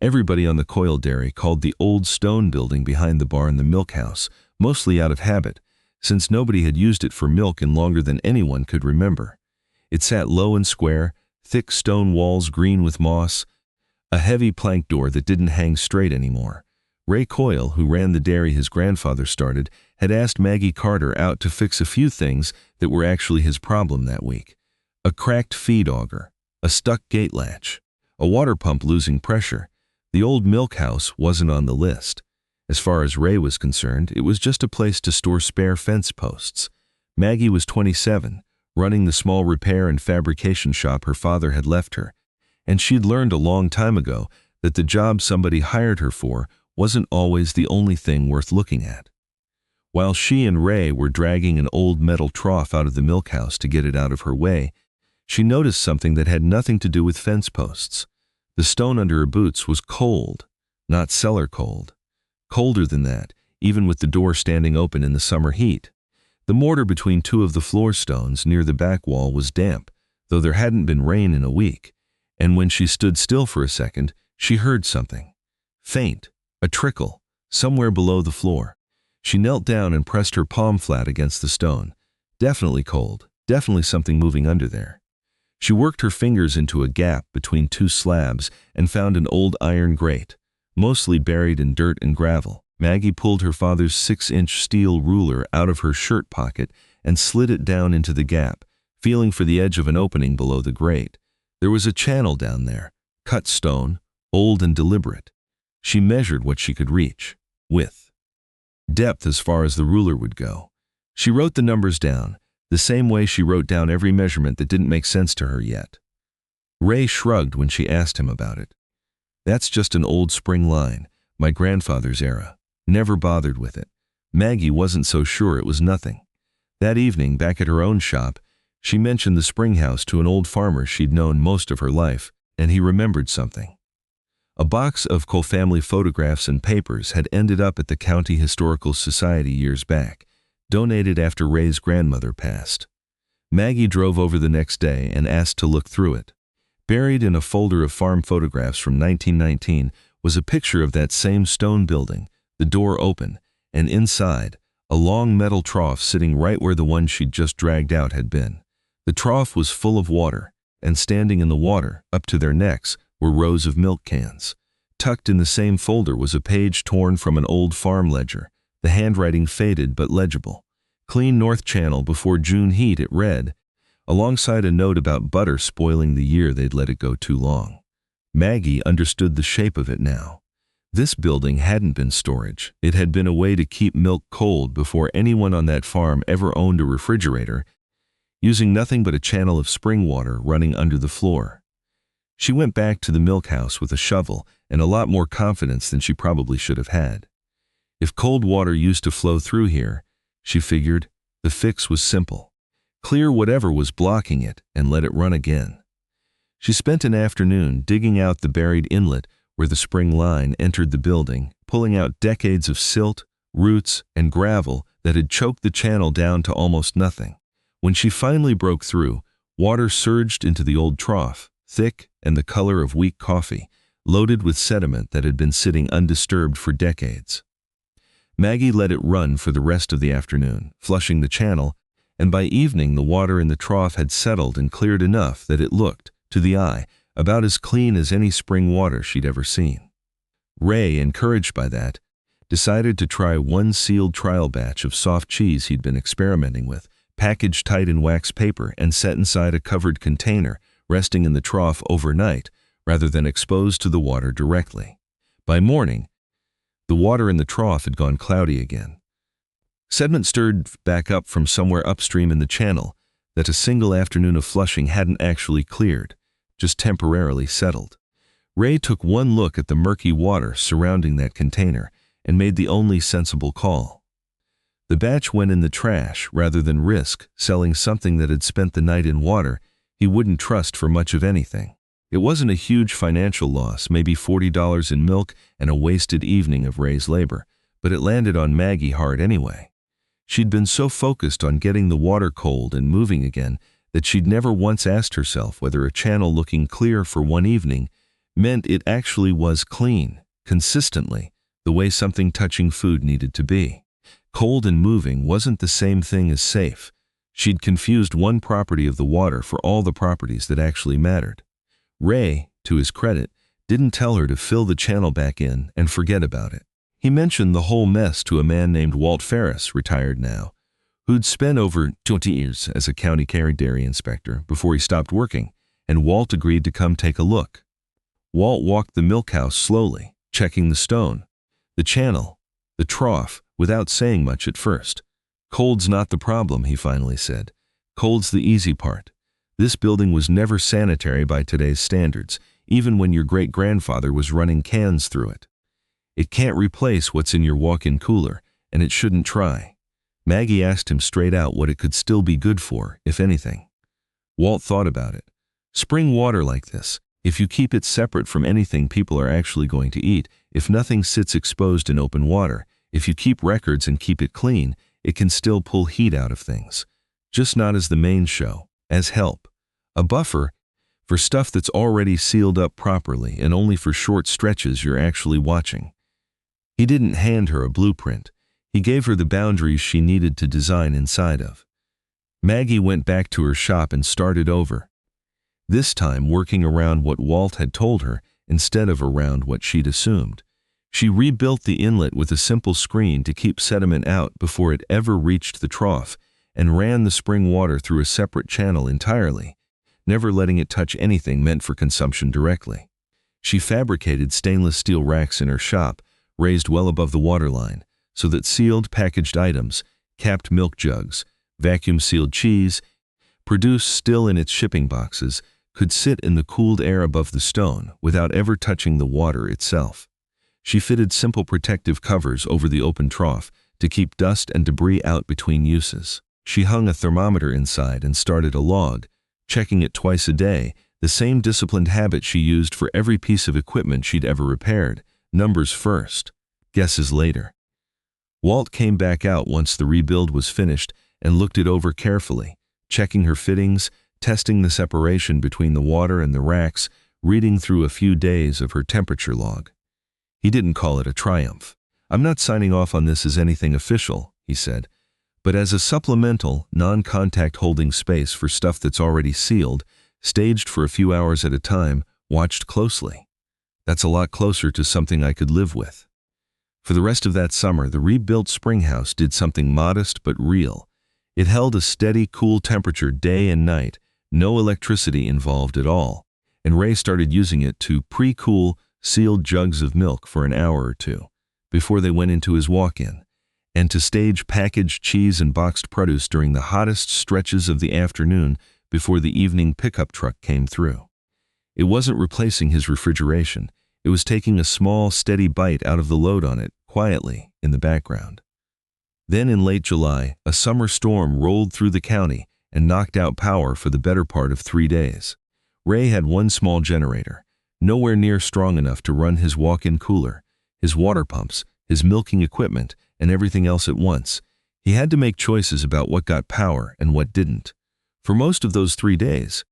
Everybody on the Coyle dairy called the old stone building behind the barn the milk house, mostly out of habit, since nobody had used it for milk in longer than anyone could remember. It sat low and square, thick stone walls green with moss, a heavy plank door that didn't hang straight anymore. Ray Coyle, who ran the dairy his grandfather started, had asked Maggie Carter out to fix a few things that were actually his problem that week. A cracked feed auger, a stuck gate latch, a water pump losing pressure. The old milk house wasn't on the list. As far as Ray was concerned, it was just a place to store spare fence posts. Maggie was 27, running the small repair and fabrication shop her father had left her, and she'd learned a long time ago that the job somebody hired her for wasn't always the only thing worth looking at. While she and Ray were dragging an old metal trough out of the milk house to get it out of her way, she noticed something that had nothing to do with fence posts. The stone under her boots was cold, not cellar cold. Colder than that, even with the door standing open in the summer heat. The mortar between two of the floor stones near the back wall was damp, though there hadn't been rain in a week, and when she stood still for a second, she heard something. Faint, a trickle, somewhere below the floor. She knelt down and pressed her palm flat against the stone. Definitely cold, definitely something moving under there. She worked her fingers into a gap between two slabs and found an old iron grate, mostly buried in dirt and gravel. Maggie pulled her father's 6-inch steel ruler out of her shirt pocket and slid it down into the gap, feeling for the edge of an opening below the grate. There was a channel down there, cut stone, old and deliberate. She measured what she could reach. Width. Depth as far as the ruler would go. She wrote the numbers down, the same way she wrote down every measurement that didn't make sense to her yet. Ray shrugged when she asked him about it. That's just an old spring line, my grandfather's era. Never bothered with it. Maggie wasn't so sure it was nothing. That evening, back at her own shop, she mentioned the Springhouse to an old farmer she'd known most of her life, and he remembered something. A box of Cole family photographs and papers had ended up at the County Historical Society years back, donated after Ray's grandmother passed. Maggie drove over the next day and asked to look through it. Buried in a folder of farm photographs from 1919 was a picture of that same stone building, the door open, and inside, a long metal trough sitting right where the one she'd just dragged out had been. The trough was full of water, and standing in the water, up to their necks, were rows of milk cans. Tucked in the same folder was a page torn from an old farm ledger, the handwriting faded but legible. Clean North Channel before June heat, it read, alongside a note about butter spoiling the year they'd let it go too long. Maggie understood the shape of it now. This building hadn't been storage. It had been a way to keep milk cold before anyone on that farm ever owned a refrigerator, using nothing but a channel of spring water running under the floor. She went back to the milk house with a shovel and a lot more confidence than she probably should have had. If cold water used to flow through here, she figured, the fix was simple. Clear whatever was blocking it and let it run again. She spent an afternoon digging out the buried inlet where the spring line entered the building, pulling out decades of silt, roots, and gravel that had choked the channel down to almost nothing. When she finally broke through, water surged into the old trough, thick and the color of weak coffee, loaded with sediment that had been sitting undisturbed for decades. Maggie let it run for the rest of the afternoon, flushing the channel, and by evening the water in the trough had settled and cleared enough that it looked, to the eye, about as clean as any spring water she'd ever seen. Ray, encouraged by that, decided to try one sealed trial batch of soft cheese he'd been experimenting with, packaged tight in wax paper and set inside a covered container, resting in the trough overnight rather than exposed to the water directly. By morning, the water in the trough had gone cloudy again. Sediment stirred back up from somewhere upstream in the channel that a single afternoon of flushing hadn't actually cleared, just temporarily settled. Ray took one look at the murky water surrounding that container and made the only sensible call. The batch went in the trash rather than risk selling something that had spent the night in water he wouldn't trust for much of anything. It wasn't a huge financial loss, maybe $40 in milk and a wasted evening of Ray's labor, but it landed on Maggie hard anyway. She'd been so focused on getting the water cold and moving again that she'd never once asked herself whether a channel looking clear for one evening meant it actually was clean, consistently, the way something touching food needed to be. Cold and moving wasn't the same thing as safe. She'd confused one property of the water for all the properties that actually mattered. Ray, to his credit, didn't tell her to fill the channel back in and forget about it. He mentioned the whole mess to a man named Walt Ferris, retired now, who'd spent over 20 years as a county dairy inspector before he stopped working, and Walt agreed to come take a look. Walt walked the milk house slowly, checking the stone, the channel, the trough, without saying much at first. "Cold's not the problem," he finally said. "Cold's the easy part. This building was never sanitary by today's standards, even when your great-grandfather was running cans through it. It can't replace what's in your walk-in cooler, and it shouldn't try." Maggie asked him straight out what it could still be good for, if anything. Walt thought about it. "Spring water like this, if you keep it separate from anything people are actually going to eat, if nothing sits exposed in open water, if you keep records and keep it clean, it can still pull heat out of things. Just not as the main show, as help. A buffer for stuff that's already sealed up properly and only for short stretches you're actually watching." He didn't hand her a blueprint. He gave her the boundaries she needed to design inside of. Maggie went back to her shop and started over. This time working around what Walt had told her instead of around what she'd assumed. She rebuilt the inlet with a simple screen to keep sediment out before it ever reached the trough, and ran the spring water through a separate channel entirely, never letting it touch anything meant for consumption directly. She fabricated stainless steel racks in her shop, raised well above the waterline, so that sealed packaged items, capped milk jugs, vacuum-sealed cheese, produced still in its shipping boxes, could sit in the cooled air above the stone without ever touching the water itself. She fitted simple protective covers over the open trough to keep dust and debris out between uses. She hung a thermometer inside and started a log, checking it twice a day, the same disciplined habit she used for every piece of equipment she'd ever repaired. Numbers first, guesses later. Walt came back out once the rebuild was finished and looked it over carefully, checking her fittings, testing the separation between the water and the racks, reading through a few days of her temperature log. He didn't call it a triumph. "I'm not signing off on this as anything official," he said, "but as a supplemental, non-contact holding space for stuff that's already sealed, staged for a few hours at a time, watched closely. That's a lot closer to something I could live with." For the rest of that summer, the rebuilt Springhouse did something modest but real. It held a steady, cool temperature day and night, no electricity involved at all, and Ray started using it to pre-cool sealed jugs of milk for an hour or two before they went into his walk-in, and to stage packaged cheese and boxed produce during the hottest stretches of the afternoon before the evening pickup truck came through. It wasn't replacing his refrigeration. It was taking a small, steady bite out of the load on it, quietly, in the background. Then in late July, a summer storm rolled through the county and knocked out power for the better part of 3 days. Ray had one small generator, nowhere near strong enough to run his walk-in cooler, his water pumps, his milking equipment, and everything else at once. He had to make choices about what got power and what didn't. For most of those 3 days,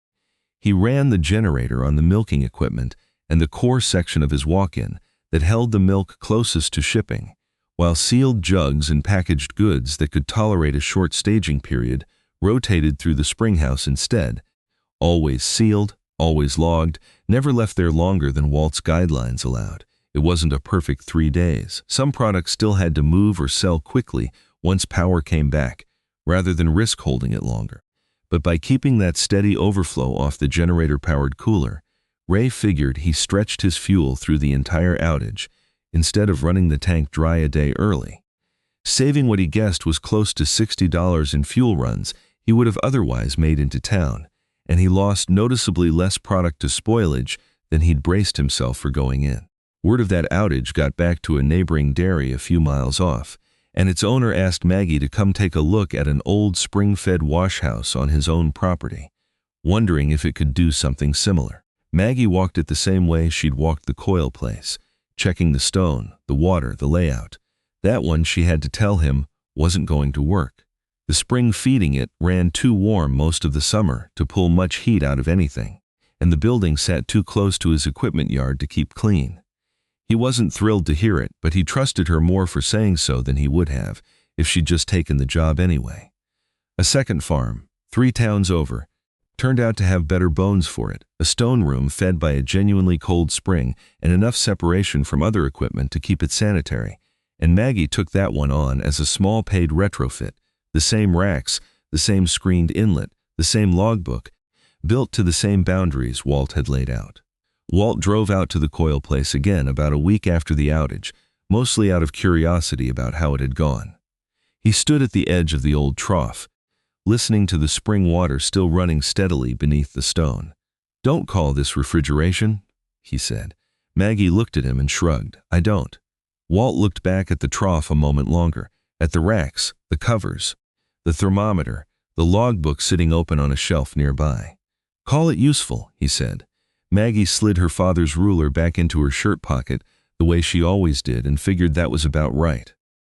he ran the generator on the milking equipment and the core section of his walk-in that held the milk closest to shipping, while sealed jugs and packaged goods that could tolerate a short staging period rotated through the Springhouse instead. Always sealed, always logged, never left there longer than Walt's guidelines allowed. It wasn't a perfect 3 days. Some products still had to move or sell quickly once power came back, rather than risk holding it longer. But by keeping that steady overflow off the generator-powered cooler, Ray figured he stretched his fuel through the entire outage, instead of running the tank dry a day early, saving what he guessed was close to $60 in fuel runs he would have otherwise made into town, and he lost noticeably less product to spoilage than he'd braced himself for going in. Word of that outage got back to a neighboring dairy a few miles off, and its owner asked Maggie to come take a look at an old spring-fed wash house on his own property, wondering if it could do something similar. Maggie walked it the same way she'd walked the coil place, checking the stone, the water, the layout. That one, she had to tell him, wasn't going to work. The spring feeding it ran too warm most of the summer to pull much heat out of anything, and the building sat too close to his equipment yard to keep clean. He wasn't thrilled to hear it, but he trusted her more for saying so than he would have if she'd just taken the job anyway. A second farm, 3 towns over, turned out to have better bones for it, a stone room fed by a genuinely cold spring and enough separation from other equipment to keep it sanitary, and Maggie took that one on as a small paid retrofit, the same racks, the same screened inlet, the same logbook, built to the same boundaries Walt had laid out. Walt drove out to the coil place again about a week after the outage, mostly out of curiosity about how it had gone. He stood at the edge of the old trough, listening to the spring water still running steadily beneath the stone. "Don't call this refrigeration," he said. Maggie looked at him and shrugged. "I don't." Walt looked back at the trough a moment longer, at the racks, the covers, the thermometer, the logbook sitting open on a shelf nearby. "Call it useful," he said. Maggie slid her father's ruler back into her shirt pocket the way she always did and figured that was about right.